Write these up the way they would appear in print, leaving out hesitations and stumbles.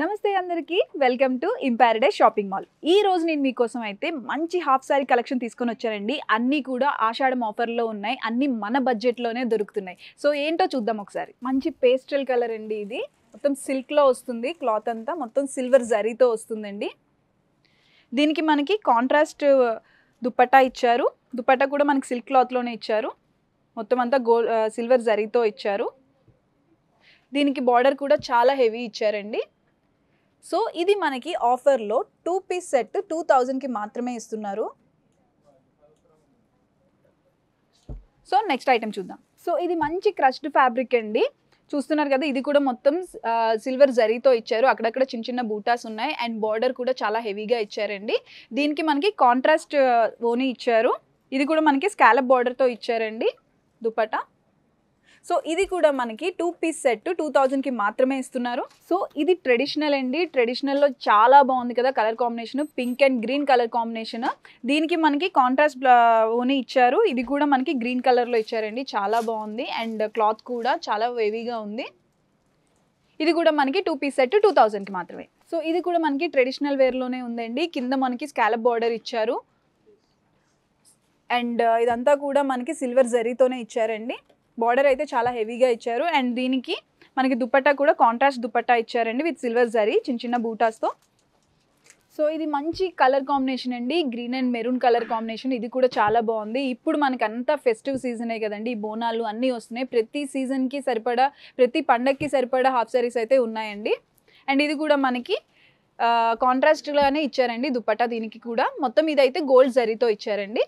నమస్తే అందరికీ welcome to ఇంపారడైజ్ shopping mall. ఈ రోజు నేను మీకోసం అయితే మంచి హాఫ్ సారీ కలెక్షన్ తీసుకొని వచ్చానండి. అన్నీ కూడా ఆషాఢం ఆఫర్లో ఉన్నాయి, అన్నీ మన బడ్జెట్లోనే దొరుకుతున్నాయి. సో ఏంటో చూద్దాం ఒకసారి. మంచి పేస్టల్ కలర్ అండి, ఇది మొత్తం సిల్క్లో వస్తుంది. క్లాత్ అంతా మొత్తం సిల్వర్ జరీతో వస్తుందండి. దీనికి మనకి కాంట్రాస్ట్ దుపట్టా ఇచ్చారు. దుపట్టా కూడా మనకి సిల్క్ క్లాత్లోనే ఇచ్చారు. మొత్తం అంతా సిల్వర్ జరీతో ఇచ్చారు. దీనికి బార్డర్ కూడా చాలా హెవీ ఇచ్చారండి. సో ఇది మనకి ఆఫర్లో 2 పీస్ సెట్ 2000కి మాత్రమే ఇస్తున్నారు. సో నెక్స్ట్ ఐటెం చూద్దాం. సో ఇది మంచి క్రష్డ్ ఫ్యాబ్రిక్ అండి, చూస్తున్నారు కదా. ఇది కూడా మొత్తం సిల్వర్ జరీతో ఇచ్చారు. అక్కడక్కడ చిన్న చిన్న బూటాస్ ఉన్నాయి అండ్ బార్డర్ కూడా చాలా హెవీగా ఇచ్చారండి. దీనికి మనకి కాంట్రాస్ట్ ఓని ఇచ్చారు. ఇది కూడా మనకి స్కాలప్ బార్డర్తో ఇచ్చారండి దుపట్టా. సో ఇది కూడా మనకి 2 పీస్ సెట్ 2000కి మాత్రమే ఇస్తున్నారు. సో ఇది ట్రెడిషనల్ అండి. ట్రెడిషనల్లో చాలా బాగుంది కదా colour combination, pink and green colour combination. దీనికి మనకి కాంట్రాస్ట్ ఓని ఇచ్చారు. ఇది కూడా మనకి గ్రీన్ కలర్లో ఇచ్చారండి, చాలా బాగుంది. అండ్ క్లాత్ కూడా చాలా హెవీగా ఉంది. ఇది కూడా మనకి 2 పీస్ సెట్ 2000కి మాత్రమే. సో ఇది కూడా మనకి ట్రెడిషనల్ వేర్లోనే ఉందండి. కింద మనకి స్కాలప్ బార్డర్ ఇచ్చారు అండ్ ఇదంతా కూడా మనకి సిల్వర్ జరీతోనే ఇచ్చారండి. బార్డర్ అయితే చాలా హెవీగా ఇచ్చారు. అండ్ దీనికి మనకి దుపట్టా కూడా కాంట్రాస్ట్ దుపట్టా ఇచ్చారండి విత్ సిల్వర్ జరీ చిన్న చిన్న బూటాస్తో. సో ఇది మంచి కలర్ కాంబినేషన్ అండి, green and maroon colour combination. ఇది కూడా చాలా బాగుంది. ఇప్పుడు మనకి అంతా ఫెస్టివ్ సీజనే కదండి, బోనాలు అన్నీ వస్తున్నాయి. ప్రతి సీజన్కి సరిపడా, ప్రతి పండగకి సరిపడా హాఫ్ సారీస్ అయితే ఉన్నాయండి. అండ్ ఇది కూడా మనకి కాంట్రాస్ట్గానే ఇచ్చారండి దుపట్టా. దీనికి కూడా మొత్తం ఇదైతే గోల్డ్ జరీతో ఇచ్చారండి.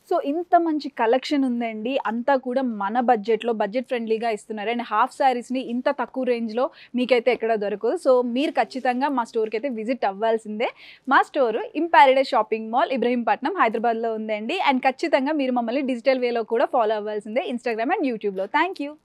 సో ఇంత మంచి కలెక్షన్ ఉందండి, అంతా కూడా మన బడ్జెట్లో బడ్జెట్ ఫ్రెండ్లీగా ఇస్తున్నారు. అండ్ హాఫ్ శారీస్ని ఇంత తక్కువ రేంజ్లో మీకైతే ఎక్కడ దొరకదు. సో మీరు ఖచ్చితంగా మా స్టోర్కి అయితే విజిట్ అవ్వాల్సిందే. మా స్టోర్ ఇంపారడైజ్ షాపింగ్ మాల్, ఇబ్రహీంపట్నం, హైదరాబాద్లో ఉందండి. అండ్ ఖచ్చితంగా మీరు మమ్మల్ని డిజిటల్ వేలో కూడా ఫాలో అవ్వాల్సిందే, ఇన్స్టాగ్రామ్ అండ్ యూట్యూబ్లో. Thank you.